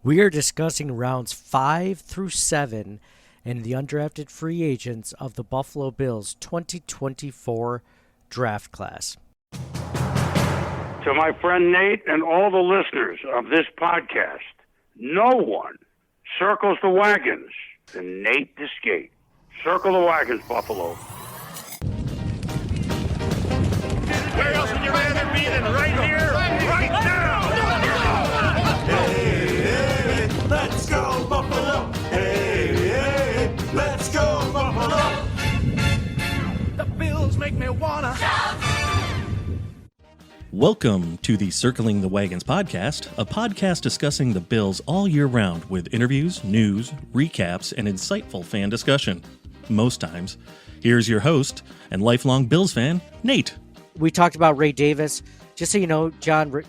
We are discussing rounds 5 through 7 and the undrafted free agents of the Buffalo Bills 2024 draft class. To my friend Nate and all the listeners of this podcast, no one circles the wagons than Nate Discate. Circle the wagons, Buffalo. Where else would you rather be than right here, right now? Hey, hey, let's go Buffalo. Hey, hey, let's go Buffalo. The Bills make me wanna shout. Welcome to the Circling the Wagons podcast, a podcast discussing the Bills all year round with interviews, news, recaps, and insightful fan discussion. Most times. Here's your host and lifelong Bills fan, Nate. We talked about Ray Davis. Just so you know, John,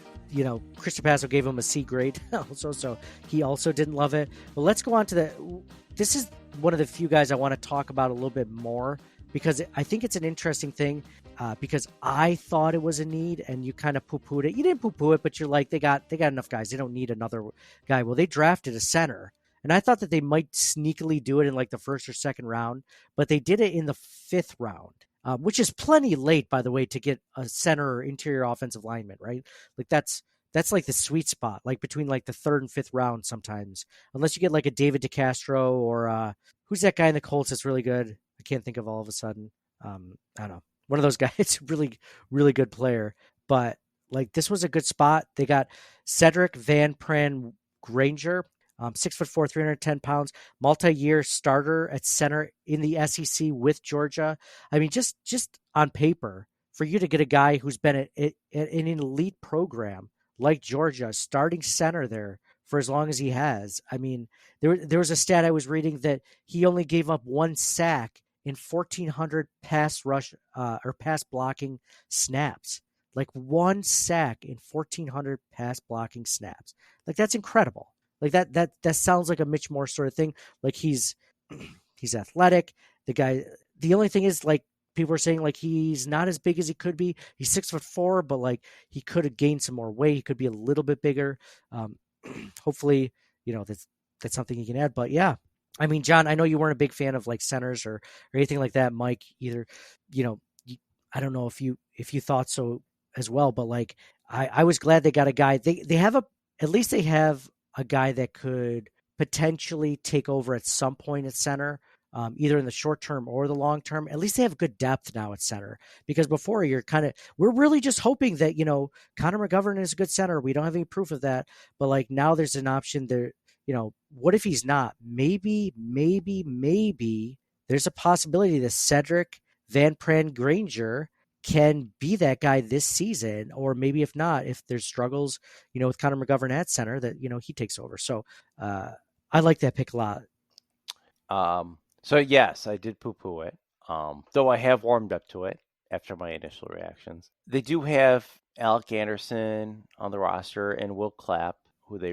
Chris Paso gave him a C grade. So he also didn't love it. But let's go on to this is one of the few guys I want to talk about a little bit more because I think it's an interesting thing because I thought it was a need and you kind of poo-pooed it. You didn't poo-poo it, but you're like, they got enough guys. They don't need another guy. Well, they drafted a center. And I thought that they might sneakily do it in like the first or second round, but they did it in the 5th round. Which is plenty late, by the way, to get a center or interior offensive lineman, right? Like that's like the sweet spot, like between like the 3rd and 5th round sometimes, unless you get like a David DeCastro or who's that guy in the Colts that's really good? I can't think of all of a sudden. I don't know. One of those guys, really, really good player. But like this was a good spot. They got Sedrick Van Pran-Granger. 6'4", 310 pounds, multi-year starter at center in the SEC with Georgia. I mean, just on paper, for you to get a guy who's been at an elite program like Georgia, starting center there for as long as he has. I mean, there was a stat I was reading that he only gave up 1 sack in 1,400 pass rush or pass blocking snaps. Like 1 sack in 1,400 pass blocking snaps. Like that's incredible. Like that sounds like a Mitch Morse sort of thing. Like he's athletic. The only thing is like people are saying like he's not as big as he could be. He's 6'4", but like he could have gained some more weight. He could be a little bit bigger. Hopefully, that's something he can add. But yeah, I mean, John, I know you weren't a big fan of like centers or anything like that. Mike, either, I don't know if you thought so as well, but like I was glad they got a guy. They have at least they have a guy that could potentially take over at some point at center, either in the short term or the long term. At least they have good depth now at center, because before we're really just hoping that, Connor McGovern is a good center. We don't have any proof of that, but like now there's an option there. What if he's not? Maybe there's a possibility that Sedrick Van Pran-Granger can be that guy this season, or maybe if not, if there's struggles, with Connor McGovern at center, that, he takes over. So I like that pick a lot. So yes, I did poo-poo it, though I have warmed up to it after my initial reactions. They do have Alec Anderson on the roster and Will Clapp, who they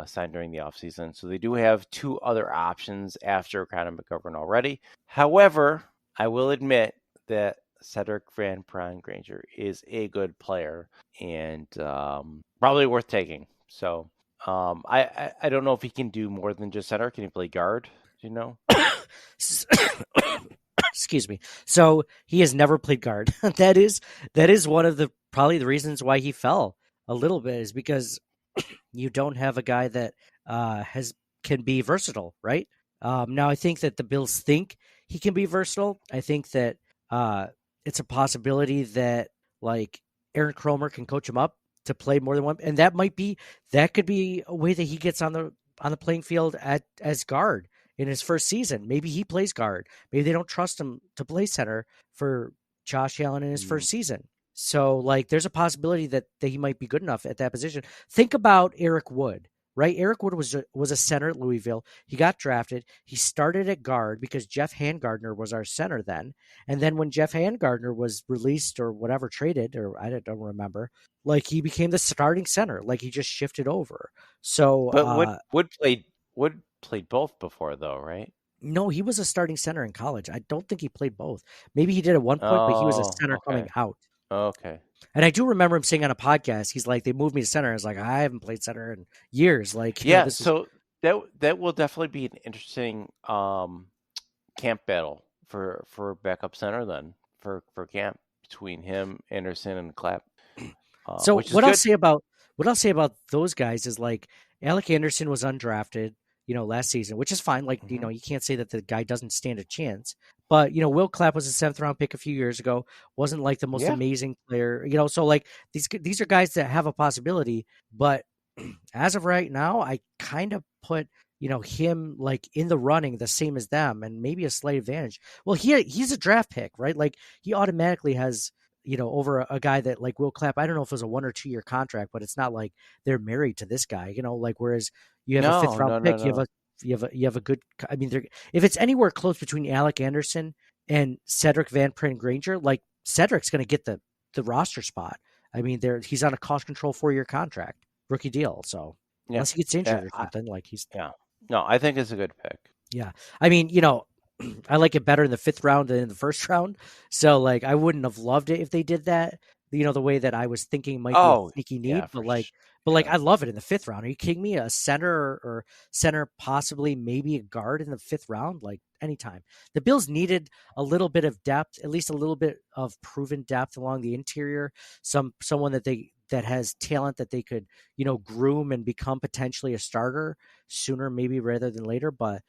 signed during the offseason. So they do have 2 other options after Connor McGovern already. However, I will admit that Sedrick Van Pran-Granger is a good player and probably worth taking. So I don't know if he can do more than just center. Can he play guard? Do you know? Excuse me. So he has never played guard. That is one of the probably the reasons why he fell a little bit, is because you don't have a guy that can be versatile, right? Now I think that the Bills think he can be versatile. I think that it's a possibility that like Aaron Kromer can coach him up to play more than one. And that could be a way that he gets on the playing field as guard in his first season. Maybe he plays guard. Maybe they don't trust him to play center for Josh Allen in his first season. So like there's a possibility that he might be good enough at that position. Think about Eric Wood. Right, Eric Wood was a center at Louisville. He got drafted. He started at guard because Jeff Handgardner was our center then. And then when Jeff Handgardner was released or whatever, traded, or I don't remember, like he became the starting center. Like he just shifted over. So, but Wood played both before though, right? No, he was a starting center in college. I don't think he played both. Maybe he did at one point, but he was a center coming out. Okay. And I do remember him saying on a podcast, he's like, they moved me to center. I was like, I haven't played center in years. Like, Yeah. this is So that will definitely be an interesting camp battle for backup center then for camp between him, Anderson, and Clapp. So Which is what I'll good. say about those guys is like Alec Anderson was undrafted, last season, which is fine. Like, Mhm. you can't say that the guy doesn't stand a chance. But Will Clapp was a 7th-round pick a few years ago. Wasn't like the most Yeah. amazing player, So like these are guys that have a possibility. But as of right now, I kind of put him like in the running the same as them, and maybe a slight advantage. Well, he's a draft pick, right? Like he automatically has over a guy that like Will Clapp. I don't know if it was a 1 or 2 year contract, but it's not like they're married to this guy, like whereas you have a 5th round No, pick, no. you have a good. I mean, if it's anywhere close between Alec Anderson and Sedrick Van Pran-Granger, like Cedric's going to get the roster spot. I mean, he's on a cost control 4-year contract, rookie deal. So Yeah. unless he gets injured Yeah, or something, like he's Yeah. No, I think it's a good pick. yeah. I mean, I like it better in the 5th round than in the 1st round. So like, I wouldn't have loved it if they did that. The way that I was thinking might be a sneaky need, yeah, but for like, yeah. I love it in the 5th round. Are you kidding me? A center or center, possibly maybe a guard in the 5th round, like anytime. The Bills needed a little bit of depth, at least a little bit of proven depth along the interior. Someone that has talent that they could, groom and become potentially a starter sooner, maybe rather than later. But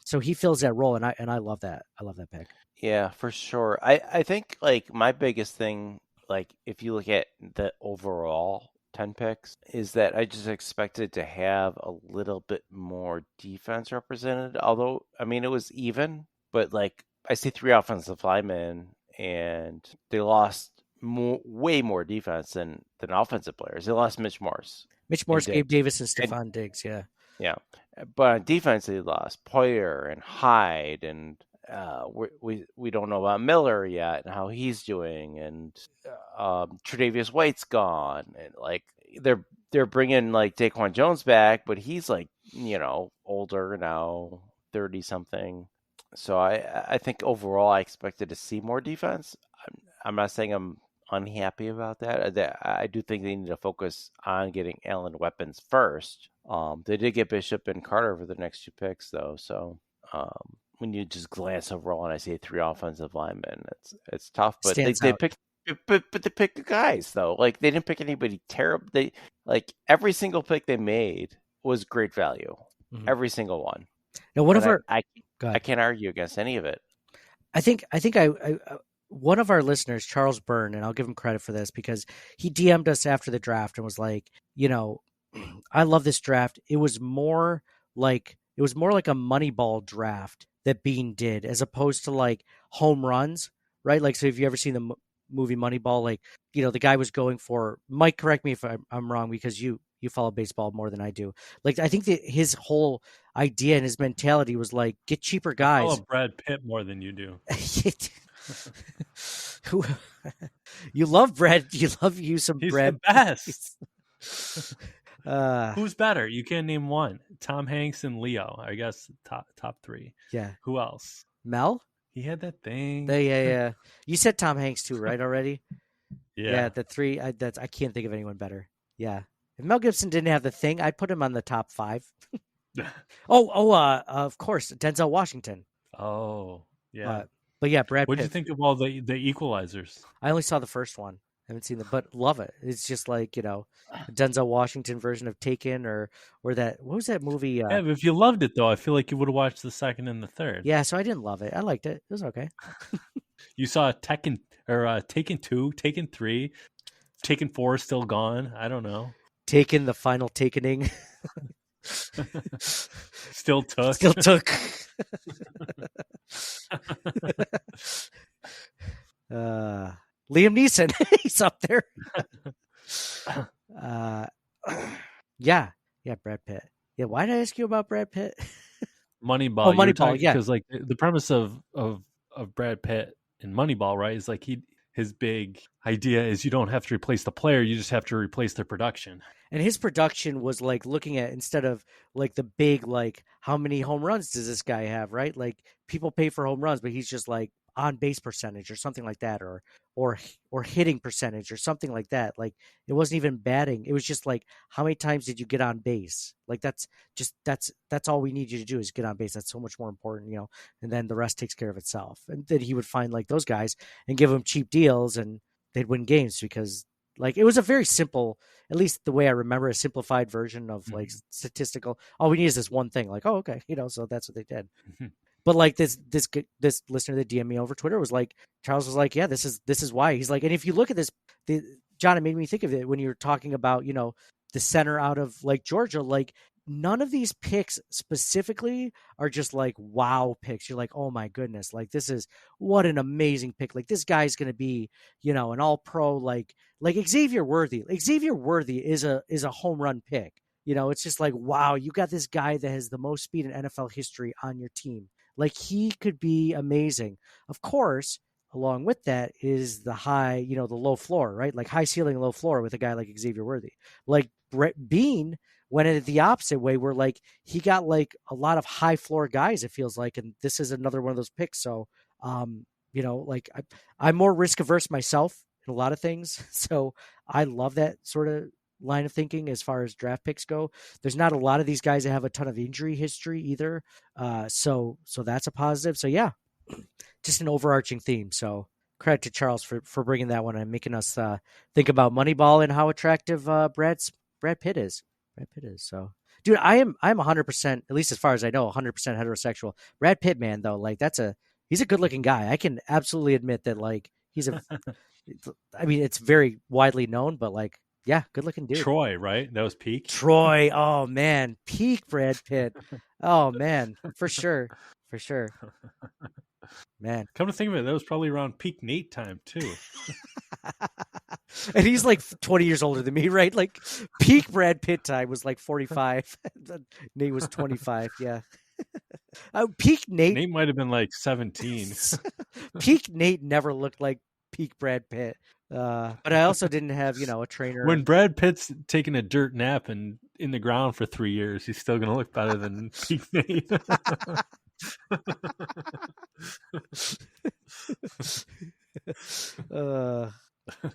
so he fills that role, and I love that. I love that pick. Yeah, for sure. I think like my biggest thing, like if you look at the overall 10 picks, is that I just expected to have a little bit more defense represented. Although, I mean, it was even, but like I see 3 offensive linemen, and they lost way more defense than offensive players. They lost Mitch Morse. Mitch Morse, Gabe Davis, and And Stephon Diggs. Yeah. yeah, but on defense they lost Poyer and Hyde, and we don't know about Miller yet and how he's doing, and Tre'Davious White's gone, and like they're bringing like Daquan Jones back, but he's like older now, 30 something. So I think overall I expected to see more defense. I'm not saying I'm unhappy about that. I do think they need to focus on getting Allen weapons first. They did get Bishop and Carter for the next 2 picks though, so when you just glance overall and I see 3 offensive linemen, it's tough. But they picked, but they picked the guys though. Like they didn't pick anybody terrible. They like every single pick they made was great value. Mm-hmm. Every single one. Now, I can't argue against any of it. I think one of our listeners, Charles Byrne, and I'll give him credit for this because he DM'd us after the draft and was like, I love this draft. It was more like a Moneyball draft that Bean did, as opposed to like home runs, right? Like, so if you ever seen the movie Moneyball, like, the guy was going for, Mike, correct me if I'm wrong, because you follow baseball more than I do. Like, I think that his whole idea and his mentality was like, get cheaper guys. I follow Brad Pitt more than you do. You love Brad. You love you some He's Brad. The best. Who's better? You can't name one. Tom Hanks and Leo, I guess top 3. Yeah. Who else? Mel? He had that thing. Yeah. You said Tom Hanks too, right? Already. Yeah. The 3. I can't think of anyone better. Yeah. If Mel Gibson didn't have the thing, I'd put him on the top 5. Of course, Denzel Washington. Oh, yeah. But yeah, Brad Pitt. What did you think of all the equalizers? I only saw the first one. I haven't seen but love it. It's just like, Denzel Washington version of Taken or that, what was that movie? Yeah, but if you loved it though, I feel like you would have watched the 2nd and the 3rd. Yeah, so I didn't love it. I liked it. It was okay. You saw Taken 2, Taken 3, Taken 4 is still gone. I don't know. Taken, the final takening. Still took. Liam Neeson, he's up there. Yeah, Brad Pitt. Yeah, why did I ask you about Brad Pitt? Moneyball. Oh, Moneyball. Yeah, because like the premise of Brad Pitt in Moneyball, right, is like his big idea is you don't have to replace the player, you just have to replace their production. And his production was like looking at, instead of like the big, like how many home runs does this guy have, right? Like people pay for home runs, but he's just like, on base percentage or something like that, or hitting percentage or something like that. Like it wasn't even batting. It was just like, how many times did you get on base? Like that's all we need you to do is get on base. That's so much more important, and then the rest takes care of itself. And then he would find like those guys and give them cheap deals, and they'd win games because like it was a very simple, at least the way I remember, a simplified version of like statistical. All we need is this one thing. Like, oh, okay, so that's what they did. But like this listener that DM'd me over Twitter was like, Charles was like, yeah, this is why. He's like, and if you look at this, John, it made me think of it when you were talking about, the center out of like Georgia, like none of these picks specifically are just like wow picks. You're like, oh my goodness, like this is what an amazing pick. Like this guy's going to be, an all pro, like Xavier Worthy. Xavier Worthy is a home run pick. It's just like, wow, you got this guy that has the most speed in NFL history on your team. Like he could be amazing. Of course, along with that is the high, the low floor, right? Like high ceiling, low floor with a guy like Xavier Worthy. Like Brett Bean went it the opposite way where like he got like a lot of high floor guys, it feels like, and this is another one of those picks. So, like I'm more risk averse myself in a lot of things. So I love that sort of line of thinking as far as draft picks go. There's not a lot of these guys that have a ton of injury history either. So that's a positive. So yeah, just an overarching theme. So credit to Charles for bringing that one and making us think about Moneyball and how attractive Brad Pitt is. Brad Pitt is. So dude, I'm 100%, at least as far as I know, 100% heterosexual. Brad Pitt, man, though, like he's a good looking guy. I can absolutely admit that like he's I mean, it's very widely known, but like, yeah, good looking dude. Troy, right? That was peak. Troy. Oh man, peak Brad Pitt. Oh man, for sure. Man, come to think of it, that was probably around peak Nate time too. And he's like 20 years older than me, right? Like peak Brad Pitt time was like 45. Nate was 25. Yeah. Peak Nate. Nate might have been like 17. Peak Nate never looked like peak Brad Pitt. But I also didn't have, a trainer. When Brad Pitt's taking a dirt nap and in the ground for 3 years, he's still going to look better than peak Nate.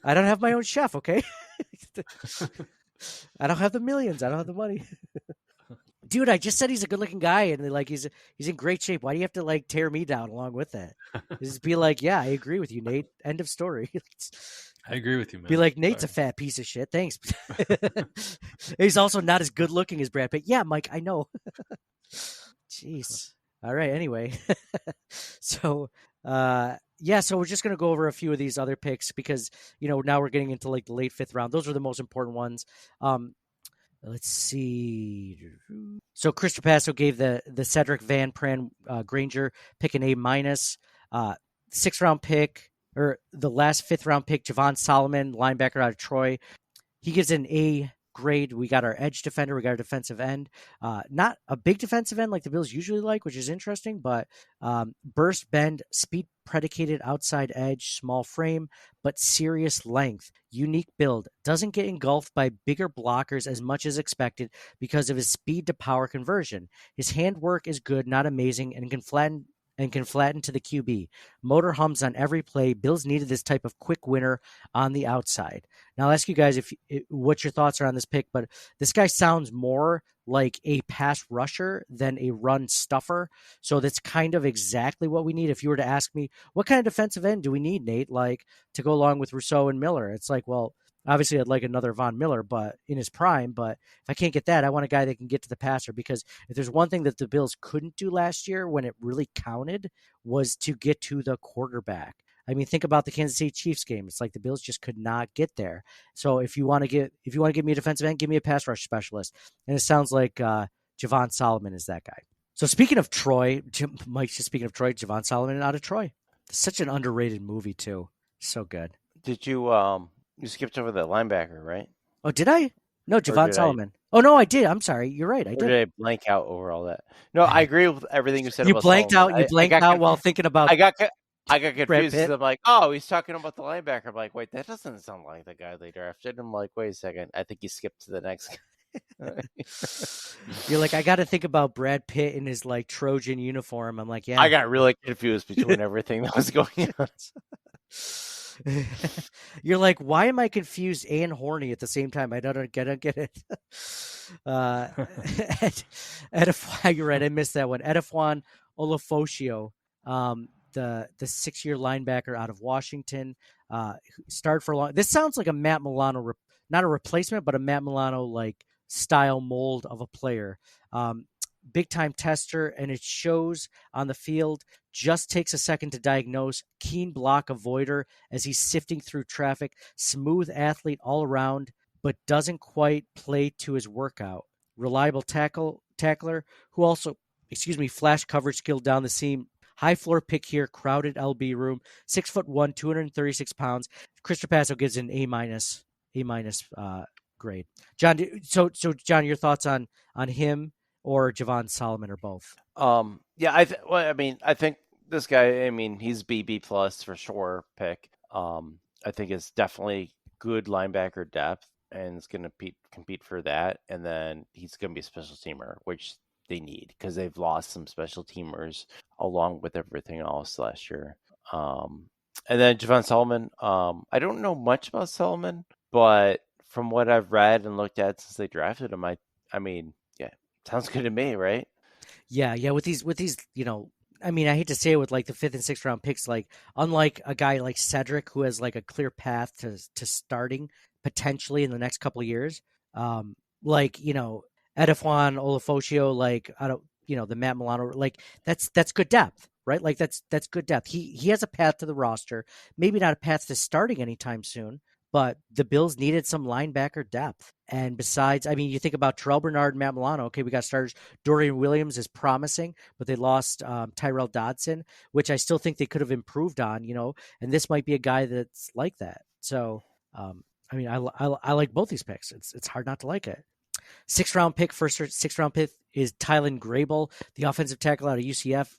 I don't have my own chef, okay? I don't have the millions. I don't have the money. Dude, I just said he's a good-looking guy, and like he's in great shape. Why do you have to like tear me down along with that? Just be like, yeah, I agree with you, Nate. End of story. I agree with you, man. Be like, Nate's a fat piece of shit. Thanks. He's also not as good-looking as Brad Pitt. Yeah, Mike, I know. Jeez. All right. Anyway, so so we're just gonna go over a few of these other picks because now we're getting into like the late 5th round. Those are the most important ones. Let's see. So Chris Trapasso gave the Sedrick Van Pran-Granger pick an A-. 6th round pick, or the last 5th round pick, Javon Solomon, linebacker out of Troy. He gives an A grade. We got our edge defender. We got our defensive end. Not a big defensive end like the Bills usually like, which is interesting, but burst, bend, speed predicated outside edge, small frame, but serious length. Unique build. Doesn't get engulfed by bigger blockers as much as expected because of his speed to power conversion. His handwork is good, not amazing, and can flatten to the QB. Motor hums on every play. Bills needed this type of quick winner on the outside. Now, I'll ask you guys what your thoughts are on this pick, but this guy sounds more like a pass rusher than a run stuffer. So that's kind of exactly what we need. If you were to ask me, what kind of defensive end do we need, Nate, like to go along with Rousseau and Miller? It's like, well, obviously I'd like another Von Miller, but in his prime, but if I can't get that, I want a guy that can get to the passer, because if there's one thing that the Bills couldn't do last year when it really counted was to get to the quarterback. I mean, think about the Kansas City Chiefs game. It's like the Bills just could not get there. So if you want to give me a defensive end, give me a pass rush specialist. And it sounds like Javon Solomon is that guy. So speaking of Troy, Mike's just speaking of Troy, Javon Solomon out of Troy. It's such an underrated movie too. So good. Did you you skipped over the linebacker, right? Oh, did I? No, Javon Solomon. Oh no, I did. I'm sorry. You're right. I did. Or did I blank out over all that? No, I agree with everything you said. You about blanked Solomon. out. You blanked out while thinking about. I got confused because I'm like, oh, he's talking about the linebacker. I'm like, wait, that doesn't sound like the guy they drafted. I'm like, wait a second. I think he skipped to the next guy. You're like, I got to think about Brad Pitt in his like Trojan uniform. I'm like, yeah. I got really confused between everything that was going on. You're like, why am I confused and horny at the same time? I don't get it. Edefuan, you're right. I missed that one. Edefuan Ulofoshio, the 6-year linebacker out of Washington, started for a long. This sounds like a Matt Milano, not a replacement, but a Matt Milano like style mold of a player. Big time tester, and it shows on the field. Just takes a second to diagnose. Keen block avoider as he's sifting through traffic. Smooth athlete all around, but doesn't quite play to his workout. Reliable tackler who also, flash coverage skill down the seam. High floor pick here, crowded LB room. 6'1", 236 pounds. Chris Trapasso gives an A- grade. John, so John, your thoughts on him or Javon Solomon or both? Yeah, I think this guy, he's BB plus for sure pick. I think it's definitely good linebacker depth, and it's going to compete for that. And then he's going to be a special teamer, which they need because they've lost some special teamers along with everything else last year. And then Javon Solomon, I don't know much about Solomon, but from what I've read and looked at since they drafted him, yeah, sounds good to me, right? Yeah. With these, I hate to say it with like the 5th and 6th round picks, like unlike a guy like Sedrick who has like a clear path to starting potentially in the next couple of years, Edefuan Ulofoshio, the Matt Milano, like that's good depth, right? Like that's good depth. He has a path to the roster, maybe not a path to starting anytime soon, but the Bills needed some linebacker depth. And besides, you think about Terrell Bernard and Matt Milano. Okay, we got starters. Dorian Williams is promising, but they lost Tyrell Dodson, which I still think they could have improved on, and this might be a guy that's like that. So, I like both these picks. It's hard not to like it. 6th round pick is Tylan Grable, the offensive tackle out of UCF.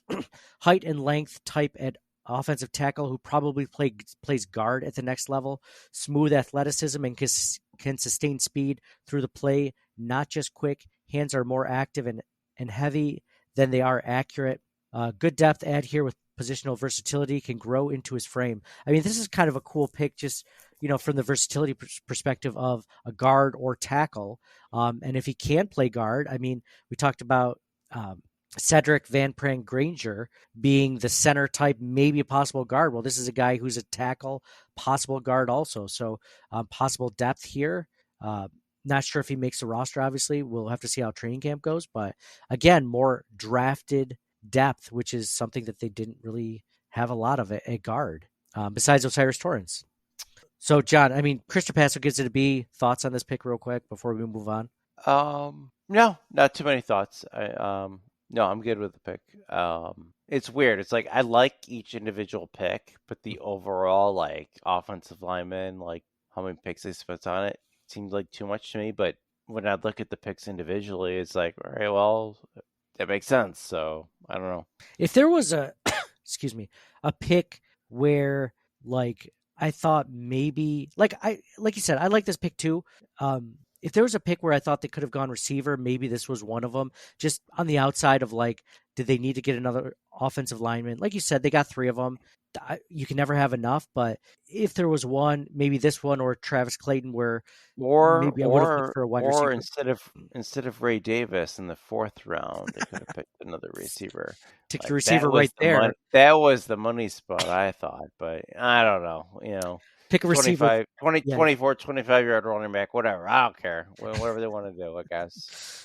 Height and length type at offensive tackle who probably plays guard at the next level. Smooth athleticism and can sustain speed through the play. Not just quick. Hands are more active and heavy than they are accurate. Good depth add here with positional versatility, can grow into his frame. This is kind of a cool pick just, from the versatility perspective of a guard or tackle. And if he can play guard, we talked about Sedrick Van Pran-Granger being the center type, maybe a possible guard. Well, this is a guy who's a tackle, possible guard also. So possible depth here. Not sure if he makes the roster, obviously. We'll have to see how training camp goes. But again, more drafted depth, which is something that they didn't really have a lot of at guard, besides Osiris Torrance. So, John, Chris Trapasso gives it a B. Thoughts on this pick real quick before we move on? No, not too many thoughts. No, I'm good with the pick. It's weird. It's like I like each individual pick, but the overall offensive lineman, how many picks they spent on it, seemed like too much to me. But when I look at the picks individually, it's like, all right, well, that makes sense. So I don't know. If there was a pick where I thought maybe like you said, I like this pick too. If there was a pick where I thought they could have gone receiver, maybe this was one of them. Just on the outside of did they need to get another offensive lineman? Like you said, they got 3 of them. You can never have enough, but if there was one, maybe this one or Travis Clayton, where maybe I would have looked for a wide receiver. Instead of Ray Davis in the 4th round, they could have picked another receiver. Took the receiver right there. That was the money spot, I thought, but I don't know. Pick a receiver. 24, 25-yard running back, whatever. I don't care. Whatever they want to do, I guess.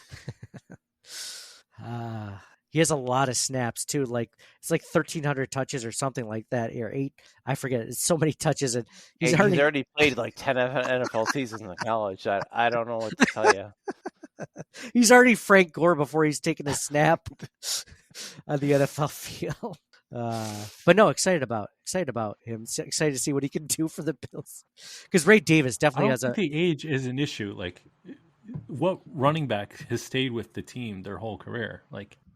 He has a lot of snaps too. It's 1,300 touches or something like that. Or 8, I forget. It's so many touches, and he's already played 10 NFL seasons in college. I don't know what to tell you. He's already Frank Gore before he's taken a snap on the NFL field. But no, excited about him. Excited to see what he can do for the Bills. Because Ray Davis definitely has the age is an issue. What running back has stayed with the team their whole career?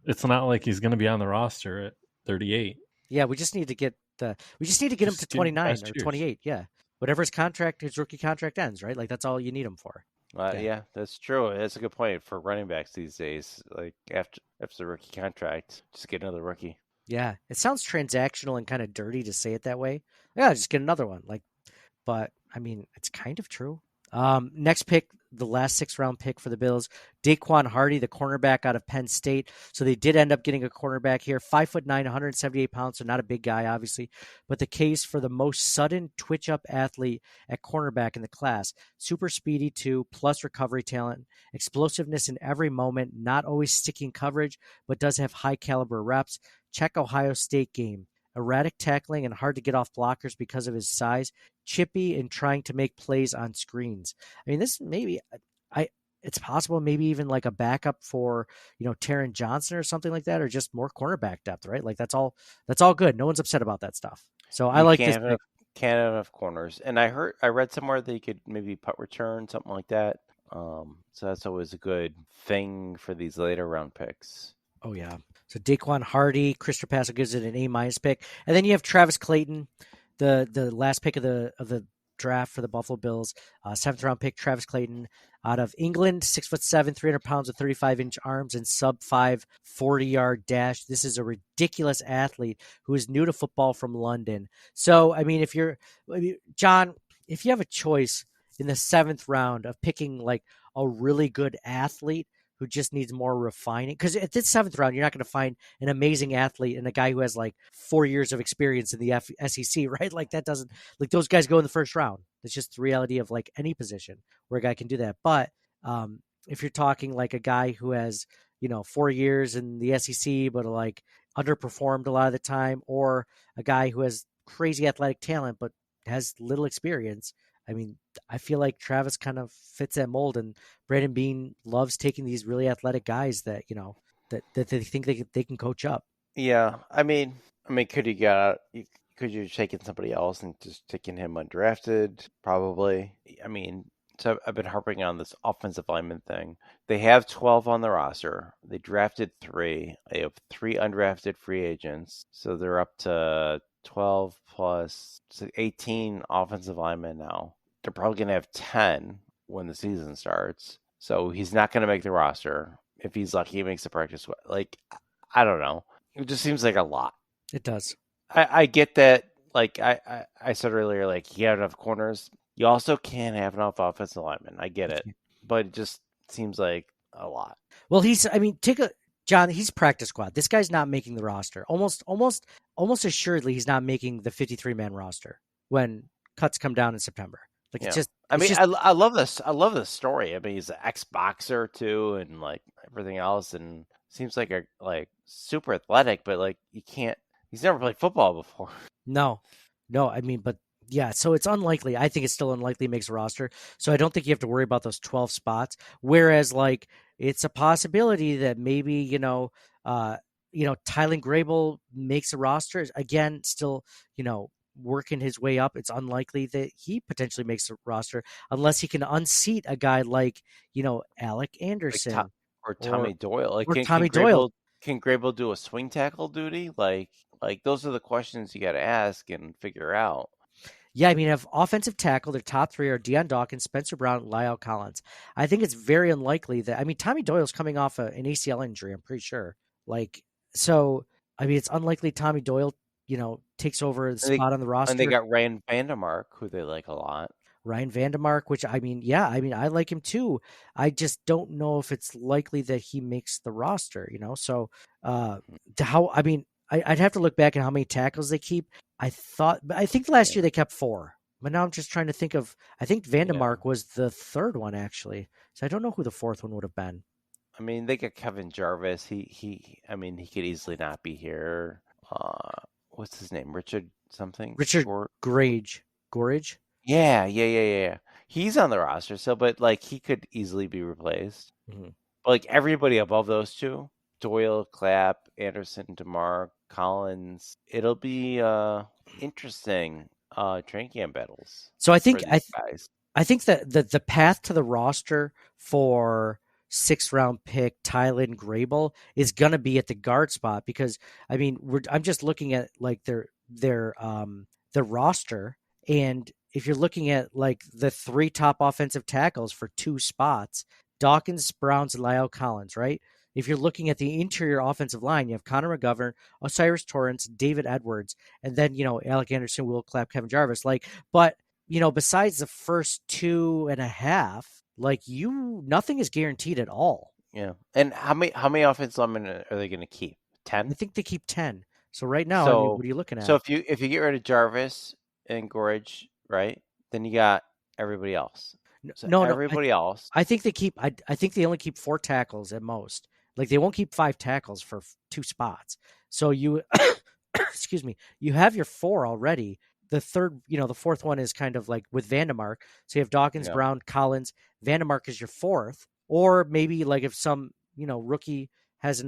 It's not like he's going to be on the roster at 38. Yeah, we just need to get him to 29 or 28. Yeah, whatever his rookie contract ends, right? That's all you need him for. Yeah, that's true. That's a good point for running backs these days. Like after the rookie contract, just get another rookie. Yeah, it sounds transactional and kind of dirty to say it that way. Yeah, just get another one. Like, but I mean, it's kind of true. Next pick, the last 6th-round pick for the Bills, Daequan Hardy, the cornerback out of Penn State. So they did end up getting a cornerback here, 5'9", 178 pounds, so not a big guy, obviously, but the case for the most sudden twitch-up athlete at cornerback in the class. Super speedy too, plus recovery talent, explosiveness in every moment, not always sticking coverage, but does have high-caliber reps. Check Ohio State game. Erratic tackling and hard to get off blockers because of his size, chippy and trying to make plays on screens. I mean, this maybe it's possible maybe even like a backup for, Taron Johnson or something like that, or just more cornerback depth, right? Like that's all good. No one's upset about that stuff. So I like this pick. Can't have enough corners. And I read somewhere that you could maybe punt return, something like that. So that's always a good thing for these later round picks. Oh yeah. So Daequan Hardy, Chris Trapasso gives it an A- pick, and then you have Travis Clayton, the last pick of the draft for the Buffalo Bills, 7th-round pick. Travis Clayton out of England, 6'7", 300 pounds with 35-inch arms and sub-5 40-yard dash. This is a ridiculous athlete who is new to football from London. So I mean, John, if you have a choice in the 7th round of picking like a really good athlete who just needs more refining, because at this 7th round, you're not going to find an amazing athlete and a guy who has like 4 years of experience in the SEC, right? Like that doesn't, like those guys go in the 1st round. That's just the reality of like any position where a guy can do that. But if you're talking like a guy who has, 4 years in the SEC, but like underperformed a lot of the time, or a guy who has crazy athletic talent, but has little experience, I mean, I feel like Travis kind of fits that mold, and Brandon Beane loves taking these really athletic guys that, that they think they can coach up. Yeah. I mean, could you taken somebody else and just taken him undrafted? Probably. I mean, so I've been harping on this offensive lineman thing. They have 12 on the roster. They drafted 3. They have 3 undrafted free agents. So they're up to 12 plus 18 offensive linemen now. They're probably going to have 10 when the season starts. So he's not going to make the roster. If he's lucky, he makes the practice. Like, I don't know. It just seems like a lot. It does. I get that. Like I said earlier, like you have enough corners. You also can't have enough offensive linemen. I get it. But it just seems like a lot. Well, John, he's practice squad. This guy's not making the roster. Almost assuredly, he's not making the 53-man roster when cuts come down in September. Like it's just. I love this. I love this story. I mean, he's an ex-boxer too, and like everything else, and seems like super athletic. But like you can't. He's never played football before. No. I mean, but yeah. So it's unlikely. I think it's still unlikely he makes a roster. So I don't think you have to worry about those 12 spots. Whereas like it's a possibility that maybe Tylan Grable makes a roster again. Still, working his way up. It's unlikely that he potentially makes a roster unless he can unseat a guy like Alec Anderson or Tommy Doyle. Like Tommy Doyle. Can Grable do a swing tackle duty? Like those are the questions you got to ask and figure out. Yeah, I mean, if offensive tackle, their top 3 are Deion Dawkins, Spencer Brown, and Lyle Collins. I think it's very unlikely that. I mean, Tommy Doyle's coming off an ACL injury. I'm pretty sure. So I mean, it's unlikely Tommy Doyle, takes over the spot on the roster. And they got Ryan Vandermark, who they like a lot. Ryan Vandermark, which I like him too. I just don't know if it's likely that he makes the roster, So I'd have to look back at how many tackles they keep. I think last year they kept 4, but now I'm just trying to think of. I think Vandermark was the 3rd one actually, so I don't know who the 4th one would have been. I mean, they got Kevin Jarvis. He could easily not be here. What's his name? Richard something. Richard Gorage. Yeah. He's on the roster, so but like he could easily be replaced. Mm-hmm. But, like everybody above those 2, Doyle, Clapp, Anderson, DeMar, Collins. It'll be interesting training camp battles. So I think that the path to the roster for 6th-round pick Tylan Grable is going to be at the guard spot, because I mean I'm just looking at like their roster, and if you're looking at like the 3 top offensive tackles for 2 spots, Dawkins, Browns, and Lyle Collins, right? If you're looking at the interior offensive line, you have Connor McGovern, Osiris Torrance, David Edwards, and then, Alec Anderson, Will Clapp, Kevin Jarvis. But besides the first 2.5, nothing is guaranteed at all. Yeah. And how many offensive linemen are they going to keep? 10? I think they keep 10. So right now, what are you looking at? So if you get rid of Jarvis and Gorge, right, then you got everybody else. So everybody else. I think they keep. I think they only keep 4 tackles at most. Like they won't keep 5 tackles for 2 spots. So you, excuse me, you have your 4 already. The third, the fourth one is kind of like with Vandemark. So you have Dawkins, Brown, Collins. Vandemark is your 4th, or maybe like if some rookie has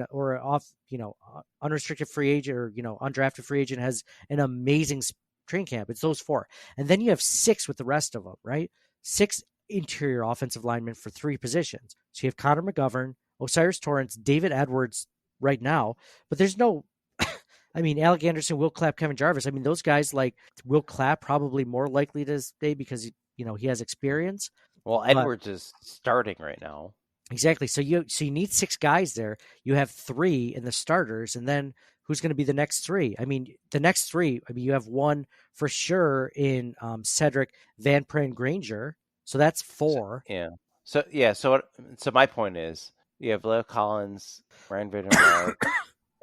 unrestricted free agent or undrafted free agent has an amazing training camp. It's those 4, and then you have 6 with the rest of them, right? 6 interior offensive linemen for 3 positions. So you have Connor McGovern, Osiris Torrance, David Edwards right now, but there's no. I mean, Alec Anderson, Will Clapp, Kevin Jarvis. I mean, those guys like Will Clapp probably more likely to stay because he has experience. Well, Edwards is starting right now. Exactly. So you need 6 guys there. You have 3 in the starters, and then who's going to be the next 3? I mean, the next 3. I mean, you have one for sure in Sedrick Van Pran-Granger. So that's 4. So my point is, you have Leo Collins, Ryan Vandermark,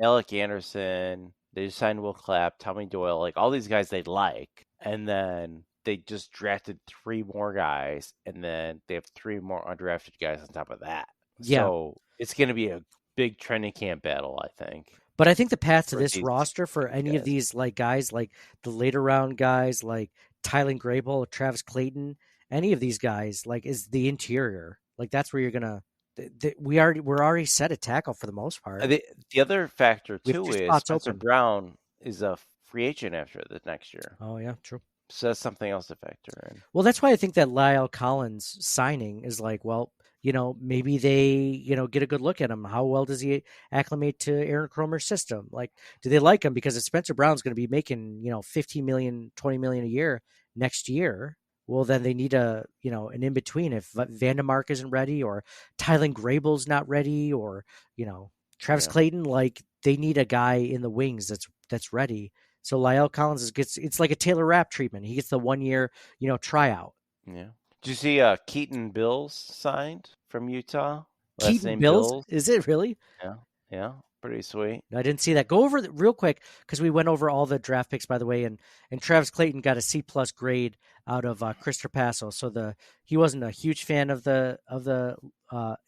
Alec Anderson. They just signed Will Clapp, Tommy Doyle, like all these guys they like, and then they just drafted 3 more guys, and then they have 3 more undrafted guys on top of that. Yeah. So it's going to be a big training camp battle, I think. But I think the path to this roster for any of these like guys, like the later round guys, like Tylan Grable, Travis Clayton, any of these guys, like is the interior. Like that's where you're gonna. We're already set at tackle for the most part. The other factor too is Spencer Brown is a free agent after the next year. Oh yeah, true. So that's something else to factor in. Well, that's why I think that Lyle Collins signing is like, well, maybe they, get a good look at him. How well does he acclimate to Aaron Kromer's system? Like, do they like him? Because if Spencer Brown's going to be making, 15 million, 20 million a year next year, well, then they need an in-between. If Vandemark isn't ready or Tylan Grable's not ready or, Travis Clayton, like they need a guy in the wings that's ready. So Lyle Collins it's like a Taylor Rapp treatment. He gets the 1 year, tryout. Yeah. Did you see Keaton Bills signed from Utah? Keaton Bills? Is it really? Yeah. Pretty sweet. I didn't see that. Go over real quick because we went over all the draft picks, by the way, and Travis Clayton got a C+ grade out of Chris Trapasso. So he wasn't a huge fan of the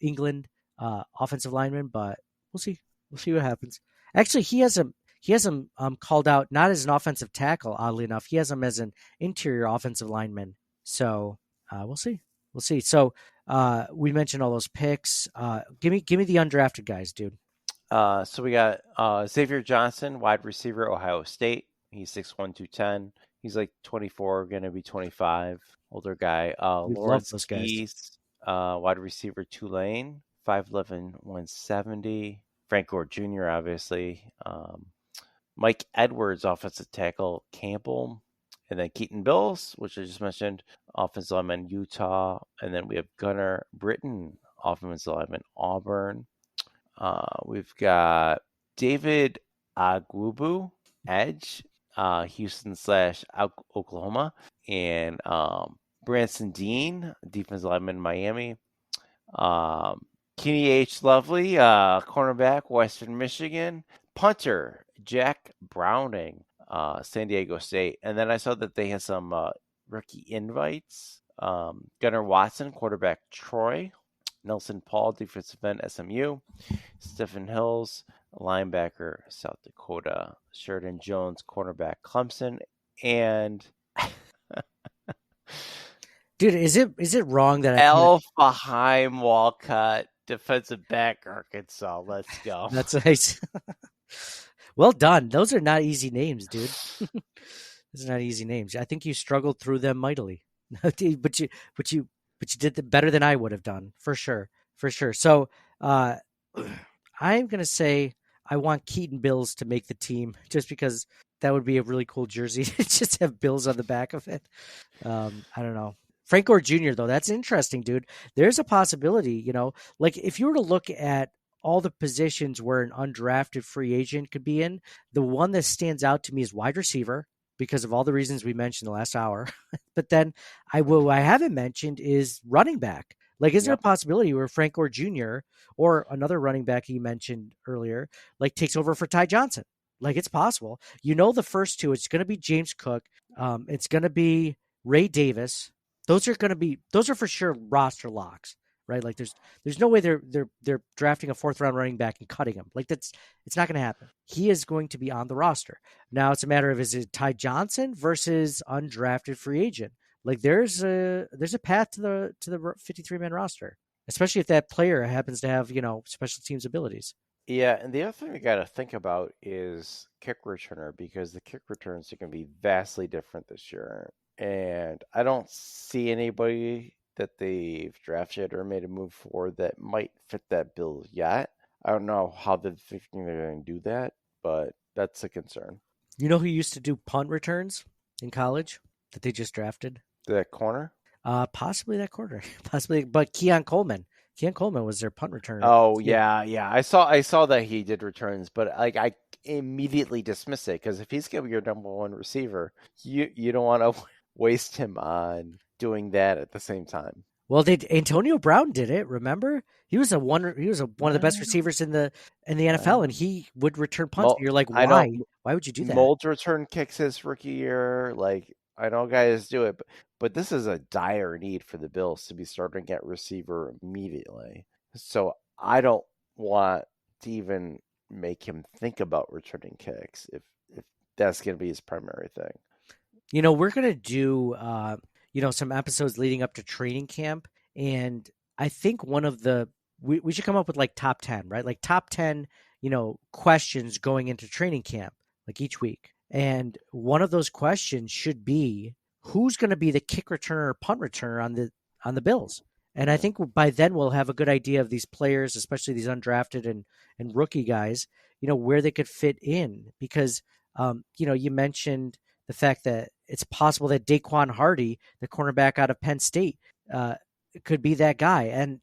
England offensive lineman, but we'll see. We'll see what happens. Actually, he has him called out not as an offensive tackle, oddly enough. He has him as an interior offensive lineman. So we'll see. We'll see. So we mentioned all those picks. Give me the undrafted guys, dude. So we got Xavier Johnson, wide receiver, Ohio State. He's 6'1", 210. He's like 24, going to be 25. Older guy. Lawrence Keys, wide receiver, Tulane, 5'11", 170. Frank Gore Jr., obviously. Mike Edwards, offensive tackle, Campbell. And then Keaton Bills, which I just mentioned, offensive lineman, Utah. And then we have Gunnar Britton, offensive lineman, Auburn. We've got David Agwubu, edge, Houston / Oklahoma, and Branson Dean, defensive lineman, Miami. Kenny H. Lovely, cornerback, Western Michigan. Punter, Jack Browning, San Diego State. And then I saw that they had some rookie invites. Gunnar Watson, quarterback, Troy. Nelson Paul, defensive end, SMU. Stephen Hills, linebacker, South Dakota. Sheridan Jones, cornerback, Clemson. And dude, is it wrong that Alfaheim Walcott, defensive back, Arkansas? Let's go. That's nice. Well done. Those are not easy names, dude. Those are not easy names. I think you struggled through them mightily, but you did better than I would have done, for sure. So I'm going to say I want Keaton Bills to make the team just because that would be a really cool jersey to just have Bills on the back of it. I don't know. Frank Gore Jr. though, that's interesting, dude. There's a possibility, like if you were to look at all the positions where an undrafted free agent could be in, the one that stands out to me is wide receiver because of all the reasons we mentioned the last hour. But then I haven't mentioned is running back. Like, is there a possibility where Frank Gore Jr. or another running back you mentioned earlier, like takes over for Ty Johnson? Like, it's possible. The first two, it's going to be James Cook. It's going to be Ray Davis. Those are for sure roster locks, right? Like there's no way they're drafting a 4th round running back and cutting him. Like it's not going to happen. He is going to be on the roster. Now it's a matter of, is it Ty Johnson versus undrafted free agent? Like there's a path to the 53-man roster, especially if that player happens to have, special teams abilities. Yeah, and the other thing we got to think about is kick returner, because the kick returns are going to be vastly different this year. And I don't see anybody that they've drafted or made a move for that might fit that bill yet. I don't know how they're thinking they're going to do that, but that's a concern. You know who used to do punt returns in college that they just drafted? That corner? Possibly that corner. Possibly, but Keon Coleman. Keon Coleman was their punt returner. Oh, yeah. I saw that he did returns, but I immediately dismiss it, because if he's going to be your number one receiver, you don't want to waste him on doing that at the same time. Well, Antonio Brown did it. Remember, he was one of the best receivers in the NFL, and he would return punts. You're like, why? Why would you do that? Mold return kicks his rookie year. Like, I know guys do it, but this is a dire need for the Bills to be starting at receiver immediately. So I don't want to even make him think about returning kicks if that's going to be his primary thing. We're going to do, some episodes leading up to training camp. And I think we should come up with like top 10, right? Like top 10, questions going into training camp, like each week. And one of those questions should be, who's going to be the kick returner or punt returner on the Bills? And I think by then we'll have a good idea of these players, especially these undrafted and rookie guys, where they could fit in. Because, you mentioned the fact that it's possible that Daequan Hardy, the cornerback out of Penn State, could be that guy. And,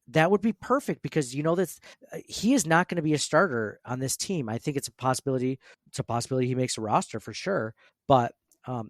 that would be perfect because, that he is not going to be a starter on this team. I think it's a possibility. It's a possibility he makes a roster for sure, but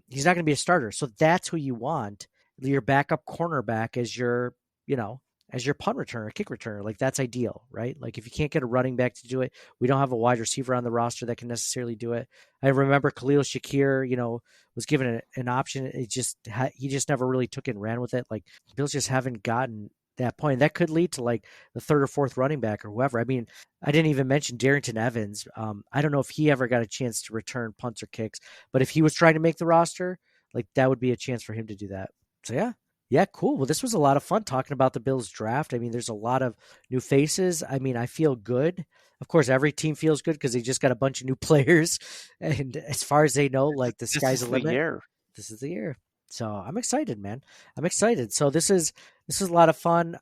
he's not going to be a starter. So that's who you want, your backup cornerback as your punt returner, kick returner. Like that's ideal, right? Like if you can't get a running back to do it, we don't have a wide receiver on the roster that can necessarily do it. I remember Khalil Shakir, was given an option. He just never really took it and ran with it. Like Bills just haven't gotten that point. That could lead to like the 3rd or 4th running back or whoever. I mean, I didn't even mention Darrington Evans. I don't know if he ever got a chance to return punts or kicks, but if he was trying to make the roster, like that would be a chance for him to do that. So yeah, cool. Well, this was a lot of fun talking about the Bills draft. I mean, there's a lot of new faces. I mean, I feel good. Of course, every team feels good because they just got a bunch of new players. And as far as they know, like the sky's the limit. This is the year. So I'm excited, man. I'm excited. So this is a lot of fun.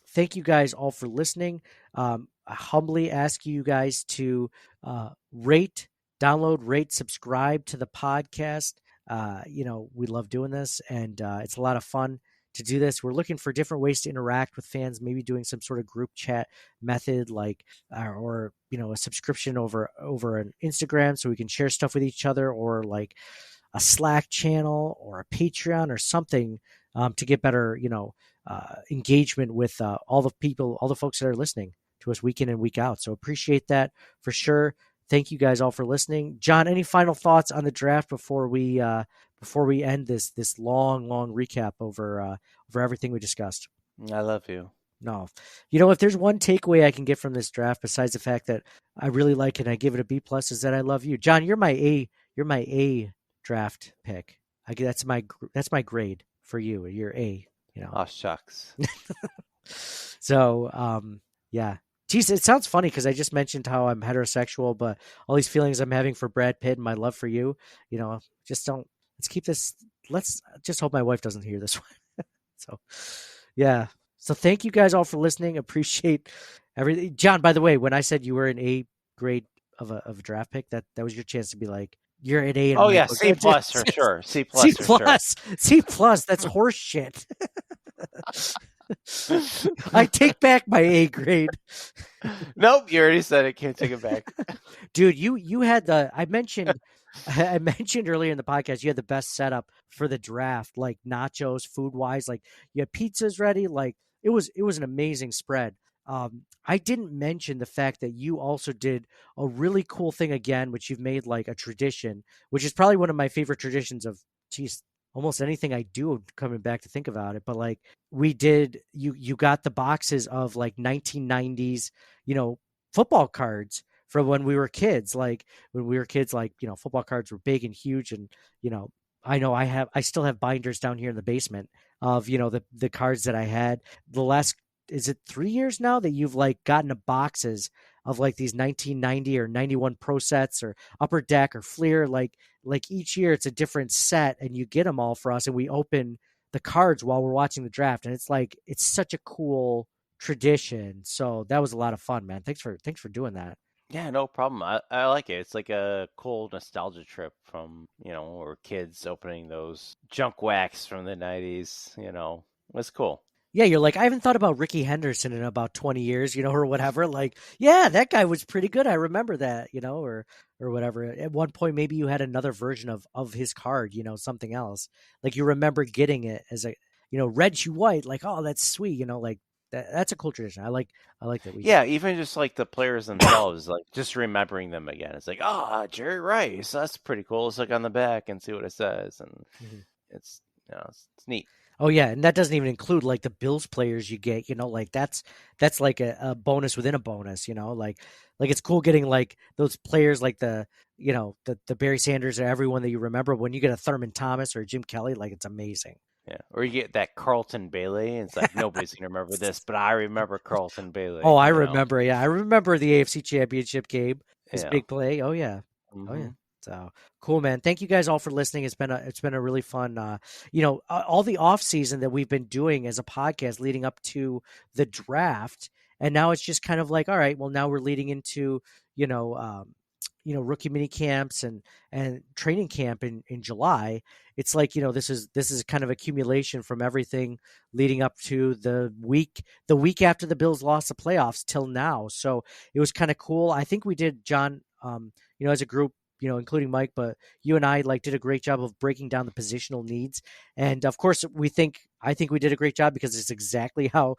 Thank you guys all for listening. I humbly ask you guys to rate, download, subscribe to the podcast. We love doing this, and it's a lot of fun to do this. We're looking for different ways to interact with fans, maybe doing some sort of group chat method, like or a subscription over an Instagram so we can share stuff with each other, or like a Slack channel or a Patreon or something to get better, engagement with all the folks that are listening to us week in and week out. So appreciate that for sure. Thank you guys all for listening. John, any final thoughts on the draft before we end this long recap over everything we discussed? I love you. No, if there's one takeaway I can get from this draft, besides the fact that I really like it and I give it a B+, is that I love you, John. You're my A draft pick. That's my grade for you. You're A. Oh shucks. So yeah. Geez, it sounds funny because I just mentioned how I'm heterosexual, but all these feelings I'm having for Brad Pitt and my love for you, just don't. Let's keep this. Let's just hope my wife doesn't hear this one. So, yeah. So thank you guys all for listening. Appreciate everything. John, by the way, when I said you were an A grade of a draft pick, that was your chance to be like, You're at A. And Oh yeah, Michael. C plus for sure. C plus C for sure. plus. C plus. That's horse shit. I take back my A grade. Nope, you already said it. Can't take it back. Dude, you had I mentioned earlier in the podcast you had the best setup for the draft, like nachos, food wise, like you had pizzas ready, like it was an amazing spread. I didn't mention the fact that you also did a really cool thing again, which you've made like a tradition, which is probably one of my favorite traditions of almost anything I do, coming back to think about it. But like we did, you got the boxes of like 1990s, football cards from when we were kids. Like when we were kids, like, football cards were big and huge. And, I still have binders down here in the basement of, the cards that I had. The last, is it 3 years now that you've like gotten the boxes of like these 1990 or 91 pro sets or Upper Deck or Fleer, like each year it's a different set and you get them all for us and we open the cards while we're watching the draft. And it's like, it's such a cool tradition. So that was a lot of fun, man. Thanks for doing that. Yeah, no problem. I like it. It's like a cool nostalgia trip from, when we were kids opening those junk wax from the 90s, It was cool. Yeah, you're like, I haven't thought about Ricky Henderson in about 20 years, or whatever. Like, yeah, that guy was pretty good. I remember that, or whatever. At one point, maybe you had another version of his card, something else. Like you remember getting it as a, red shoe white. Like, oh, that's sweet. Like that's a cool tradition. I like that. Yeah, even just like the players themselves, like just remembering them again. It's like, Jerry Rice. That's pretty cool. Let's look on the back and see what it says, and it's it's neat. Oh yeah, and that doesn't even include like the Bills players you get, like that's like a bonus within a bonus, like it's cool getting like those players like the Barry Sanders or everyone that you remember. When you get a Thurman Thomas or a Jim Kelly, like it's amazing. Yeah, or you get that Carlton Bailey, and it's like nobody's gonna remember this, but I remember Carlton Bailey. Oh, I remember. Yeah, I remember the AFC Championship game. His big play. Oh yeah. Mm-hmm. Oh yeah. So cool, man. Thank you guys all for listening. It's been a really fun, all the off season that we've been doing as a podcast leading up to the draft. And now it's just kind of like, all right, well, now we're leading into, rookie mini camps and training camp in July. It's like, this is kind of accumulation from everything leading up to the week after the Bills lost the playoffs till now. So it was kind of cool. I think we did, John, as a group, including Mike, but you and I did a great job of breaking down the positional needs. And of course I think we did a great job because it's exactly how,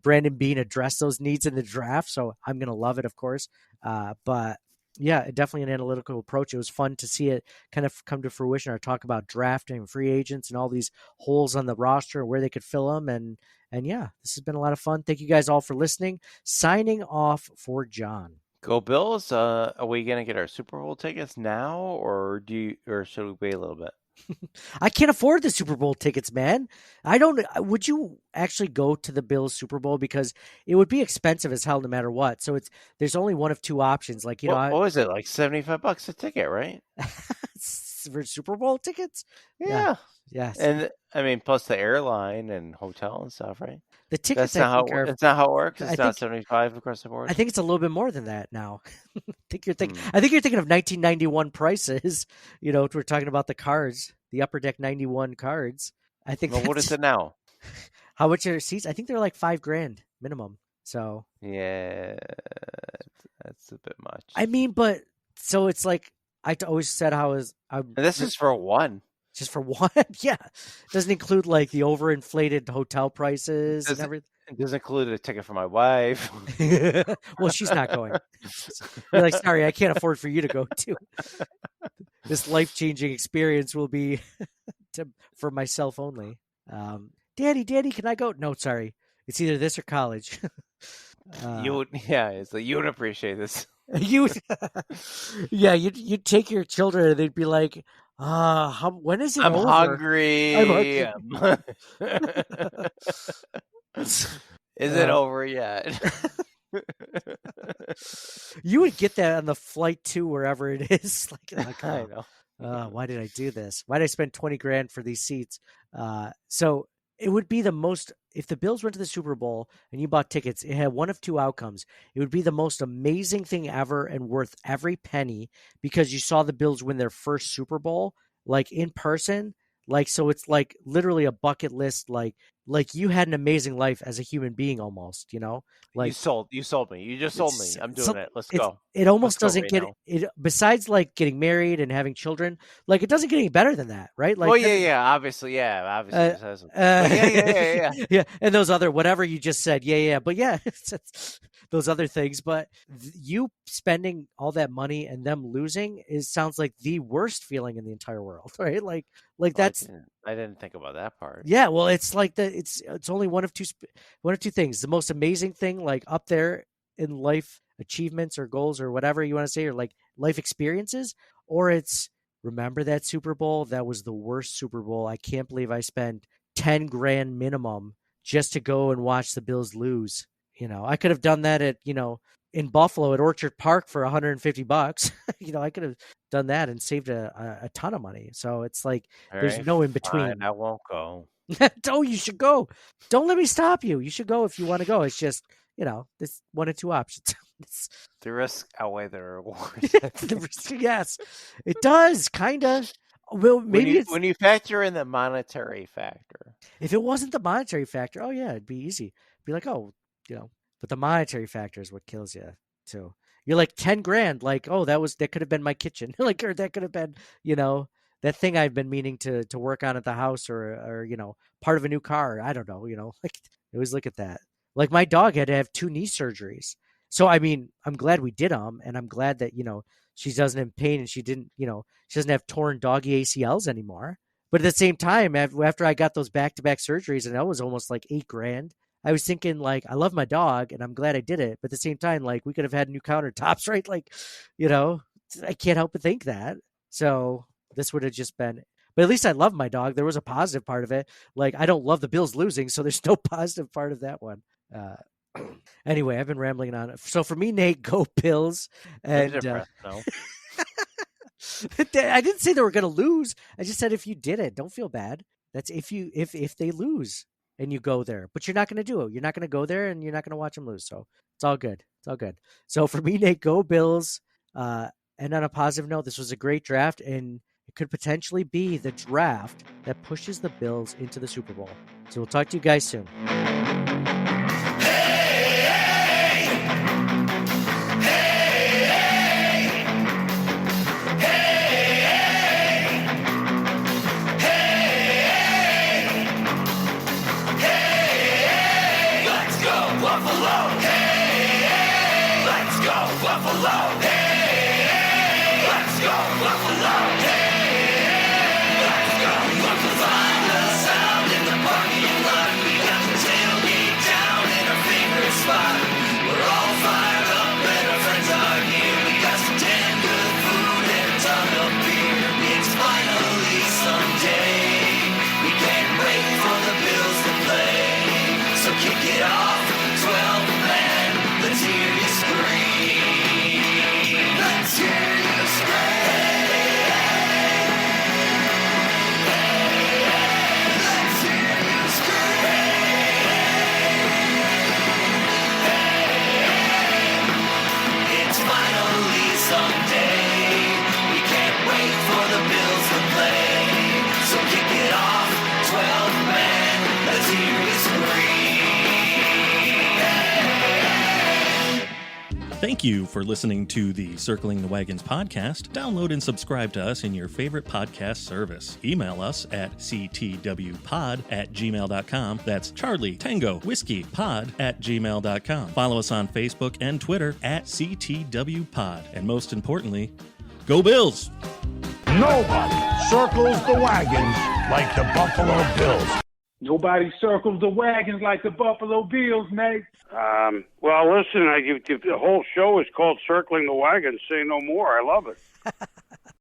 Brandon Beane addressed those needs in the draft. So I'm going to love it, of course. But yeah, definitely an analytical approach. It was fun to see it kind of come to fruition, or talk about drafting free agents and all these holes on the roster and where they could fill them. And yeah, this has been a lot of fun. Thank you guys all for listening. Signing off for John. Go Bills! Are we gonna get our Super Bowl tickets now, or should we wait a little bit? I can't afford the Super Bowl tickets, man. Would you actually go to the Bills Super Bowl? Because it would be expensive as hell no matter what. So there's only one of two options. Like, what was it, like $75 a ticket, right? For Super Bowl tickets? Yeah. Yes. And I mean, plus the airline and hotel and stuff, right? The tickets. That's not how it works. It's not 75 across the board. I think it's a little bit more than that now. I think you're thinking of 1991 prices. We're talking about the cards, the Upper Deck 91 cards. I think. Well, what is it now? How much are seats? I think they're like $5,000 minimum. So yeah, that's a bit much. I mean, but so it's like I always said this is for one. Just for one? Yeah. Doesn't include like the overinflated hotel prices and everything. It doesn't include a ticket for my wife. Well, she's not going. You're like, sorry, I can't afford for you to go to. This life-changing experience will be for myself only. Daddy, can I go? No, sorry. It's either this or college. It's like you would appreciate this. You'd take your children and they'd be like, when is it I'm over? Hungry. Is it over yet? You would get that on the flight to wherever it is. I know. Why did I do this? Why did I spend $20,000 for these seats? So it would be the most, if the Bills went to the Super Bowl and you bought tickets, it had one of two outcomes. It would be the most amazing thing ever and worth every penny because you saw the Bills win their first Super Bowl, like in person. Like, so it's like literally a bucket list, like you had an amazing life as a human being almost, like you sold me. You just sold me. I'm doing it. Let's go. It almost Let's go doesn't right get it besides like getting married and having children, like it doesn't get any better than that, right? Like, obviously. It hasn't. Yeah. And those other, whatever you just said. But it's those other things, but you spending all that money and them losing sounds like the worst feeling in the entire world, right? Like that's, I didn't think about that part. Yeah. Well, it's like it's only one of two things. The most amazing thing, like up there in life achievements or goals or whatever you want to say, or like life experiences, or it's remember that Super Bowl? That was the worst Super Bowl. I can't believe I spent $10,000 minimum just to go and watch the Bills lose. I could have done that at, in Buffalo at Orchard Park for $150. I could have done that and saved a ton of money. So it's like, there's no in between. Fine, I won't go. Oh, you should go. Don't let me stop you. You should go if you want to go. It's just, there's one or two options. The risks outweigh the rewards. The risk, yes, it does. Kind of. Well, maybe when you factor in the monetary factor. If it wasn't the monetary factor, oh yeah, it'd be easy. It'd be like, oh, but the monetary factor is what kills you too. You're like $10,000, like, oh, that could have been my kitchen, like, or that could have been, that thing I've been meaning to work on at the house, or part of a new car. I don't know, like, I always look at that. Like my dog had to have 2 knee surgeries, so I mean, I'm glad we did them, and I'm glad that she doesn't have pain and she didn't, she doesn't have torn doggy ACLs anymore. But at the same time, after I got those back-to-back surgeries, and that was almost like $8,000. I was thinking, like, I love my dog and I'm glad I did it. But at the same time, like, we could have had new countertops, right? Like, I can't help but think that. So this would have just been, but at least I love my dog. There was a positive part of it. Like, I don't love the Bills losing, so there's no positive part of that one. Anyway, I've been rambling on. So for me, Nate, go Bills. And no. I didn't say they were going to lose. I just said if you did it, don't feel bad. That's if they lose. And you go there, but you're not going to do it. You're not going to go there, and you're not going to watch them lose. So it's all good. It's all good. So for me, Nate, go Bills. And on a positive note, this was a great draft, and it could potentially be the draft that pushes the Bills into the Super Bowl. So we'll talk to you guys soon. Thank you for listening to the Circling the Wagons podcast. Download and subscribe to us in your favorite podcast service. Email us at ctwpod@gmail.com. That's Charlie Tango Whiskey Pod@gmail.com. Follow us on Facebook and Twitter at CTWPod. And most importantly, go Bills! Nobody circles the wagons like the Buffalo Bills. Nobody circles the wagons like the Buffalo Bills, Nate. Well, listen, the whole show is called Circling the Wagons. Say no more. I love it.